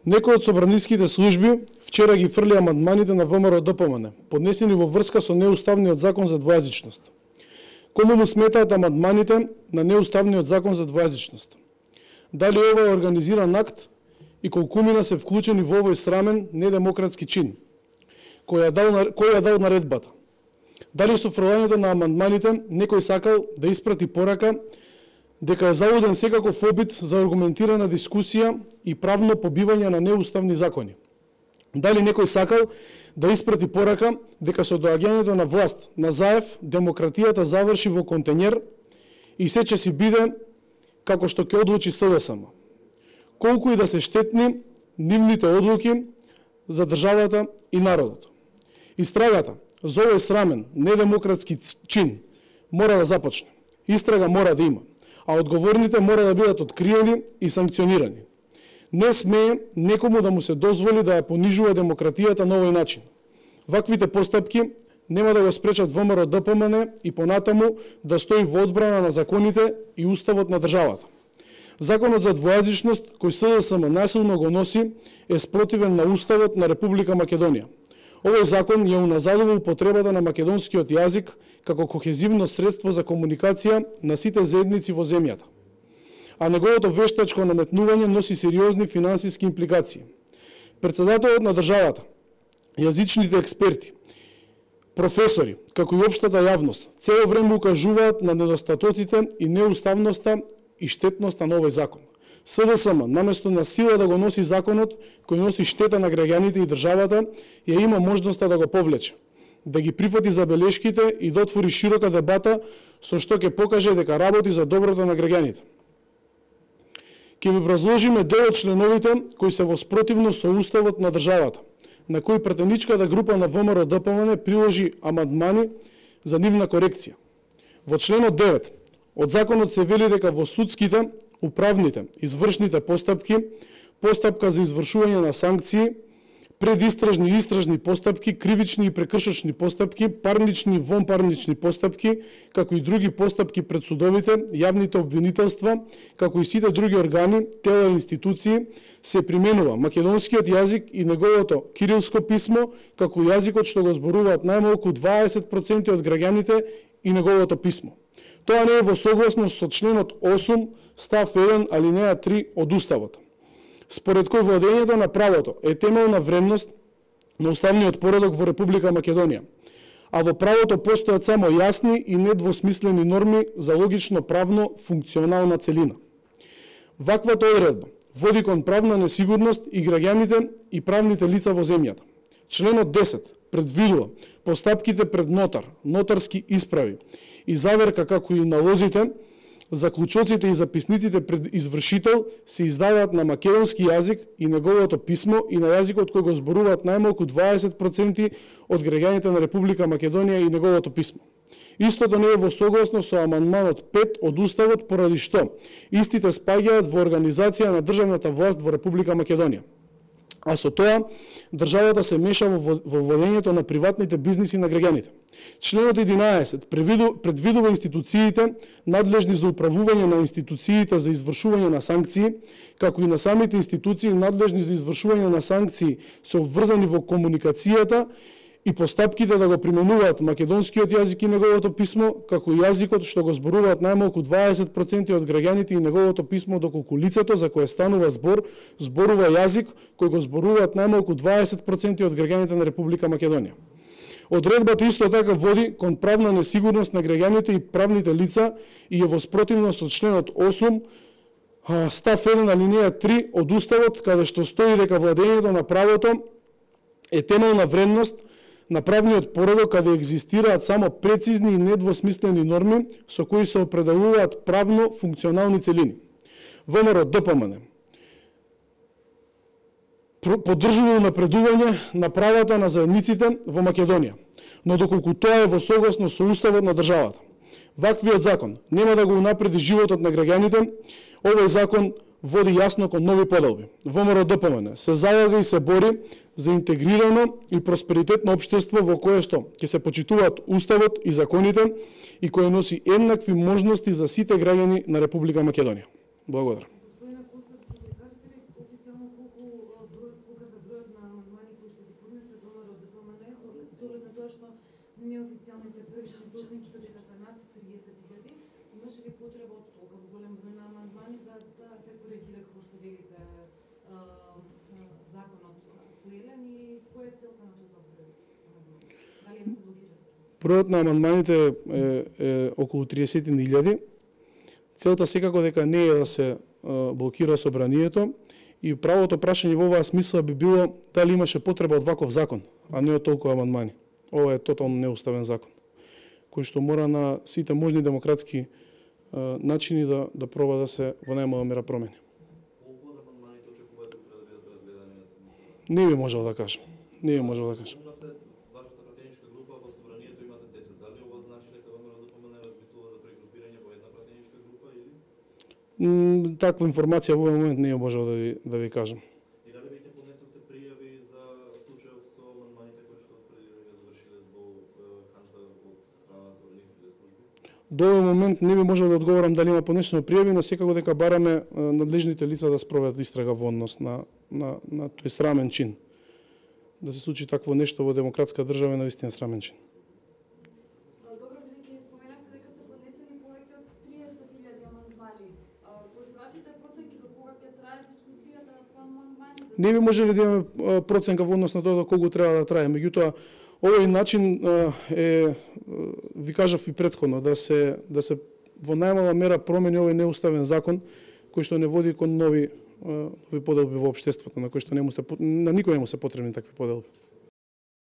Некои од собраниските служби вчера ги фрли амандманите на ВМРО ДПМН, поднесени во врска со неуставниот закон за двојазичност. Кому му сметаат амандманите на неуставниот закон за двојазичност? Дали ова е организиран акт и колкумина се вклучени во овој срамен недемократски чин? Кој ја дал наредбата? Дали со фрлањето на амандманите некој сакал да испрати порака дека е залуден секаков обид за аргументирана дискусија и правно побивање на неуставни закони? Дали некој сакал да испрати порака дека со доаѓањето на власт на Заев демократијата заврши во контењер и се ќе си биде како што ќе одлучи СДСМ? Колку и да се штетни нивните одлуки за државата и народот. Истрагата за овој срамен недемократски чин мора да започне. Истрага мора да има, а одговорните мора да бидат откриени и санкционирани. Не смее некому да му се дозволи да ја понижува демократијата на овој начин. Ваквите постапки нема да го спречат ВМРО ДПМН и понатаму да стои во одбрана на законите и уставот на државата. Законот за двојазичност, кој СДСМ насилно го носи, е спротивен на уставот на Република Македонија. Овој закон ја уназадува употребата на македонскиот јазик како кохезивно средство за комуникација на сите заедници во земјата. А неговото вештачко наметнување носи сериозни финансиски импликации. Председателот на државата, јазичните експерти, професори, како и општата јавност, цело време укажуваат на недостатоците и неуставноста и штетноста на овој закон. СДСМ, наместо на сила да го носи законот кој носи штета на граѓаните и државата, ја има можноста да го повлече, да ги прифати забелешките и да отвори широка дебата со што ќе покаже дека работи за доброто на граѓаните. Ќе ви образложиме дел од членовите кои се во спротивност со уставот на државата, на кои претеничката група на ВМРО ДПМН приложи амандмани за нивна корекција. Во членот 9 од законот се вели дека во судските, управните, извршните постапки, постапка за извршување на санкции, предистражни и истражни постапки, кривични и прекршочни постапки, парнични и вонпарнични постапки, како и други постапки пред судовите, јавните обвинителства, како и сите други органи, тела и институции, се применува македонскиот јазик и неговото кирилско писмо, како јазикот што го зборуваат најмалку 20% од граѓаните и неговото писмо. Тоа не е во согласност со членот 8, став 1, алинеја 3 од Уставот, според кој владењето на правото е темелна вредност на уставниот поредок во Република Македонија, а во правото постојат само јасни и недвосмислени норми за логично правно функционална целина. Ваквата одредба води кон правна несигурност и граѓаните и правните лица во земјата. Членот 10 предвидува постапките пред нотар, нотарски исправи и заверка како и налозите, заклучоците и записниците пред извршител се издаваат на македонски јазик и неговото писмо и на јазикот кој го зборуваат најмалку 20% од граѓаните на Република Македонија и неговото писмо. Истото не е во согласност со амандманот 5 од Уставот, поради што истите спаѓаат во организација на државната власт во Република Македонија. А со тоа, државата се меша во водењето на приватните бизниси на граѓаните. Членот 11 предвидува институциите надлежни за управување на институциите за извршување на санкции, како и на самите институции надлежни за извршување на санкции се обврзани во комуникацијата и постапките да го применуваат македонскиот јазик и неговото писмо, како и јазикот што го зборуваат најмалку 20% од граѓаните и неговото писмо, доколку лицето за кое станува збор зборува јазик кој го зборуваат најмалку 20% од граѓаните на Република Македонија. Одредбата исто така води кон правна несигурност на граѓаните и правните лица и е во спротивност од членот 8, став 1, алинеја 3 од Уставот, каде што стои дека владењето на правото е темелна вредност на правниот поредок, каде екзистираат само прецизни и недвосмислени норми со кои се определуваат правно функционални целини. ВМРО ДПМН поддржува напредување на правата на заедниците во Македонија, но доколку тоа е во согласност со Уставот на државата. Ваквиот закон нема да го унапреди животот на граѓаните, овој закон води јасно кон нови поделби. ВМРО ДПМН се залага и се бори за интегрирано и просперитетно општество во кое што ќе се почитуваат Уставот и законите и кое носи еднакви можности за сите граѓани на Република Македонија. Благодарам. С оглед на тоа што неофицијалните првични проценти се дека се над 30.000, имаше ли потреба од толку голем број на амандмани за да се коригира како што велите законот актуелен и која е целта на тоа број? Дали не се блокира? Бројот на амандманите е околу 30.000. Целта секако дека не е да се блокира собранието и правото прашање во оваа смисла би било дали имаше потреба од ваков закон, а не од толку амандмани. Ова е тотално неуставен закон, кој што мора на сите можни демократски начини да проба да се во најмала мера промени. Колку од амандманите очекувате да бидат разгледани на седмицата? Не би можел да кажам. Не би можел да кажам. Вашата пратеничка група во собранието имате 10. Дали ова значи дека ВМРО-ДПМНЕ размислува за прегрупирање во една пратеничка група или? Таква информација во овој момент не можел да ви кажам. И дали веќе поднесовте пријави за случајот со амандманите кои што преди да ги завршиле во канта од страна на собраниските служби? До овој момент не би можел да одговорам дали има поднесено пријави, но секако дека бараме надлежните лица да спроведат истрага во однос на тој срамен чин. Да се случи такво нешто во демократска држава е навистина срамен чин. Добро, бидејќи споменавте дека се поднесени повеќе од 30.000 амандмани. Кои се вашите проценки до кога ќе трае дискусијата по амандманите? Не би можеле да имаме проценка во однос на тоа до колку треба да трае. Меѓутоа, овој начин ви кажав и претходно, да се во најмала мера промени овој неуставен закон, кој што не води кон нови поделби во општеството, на кој што на никој не му се потребни такви поделби.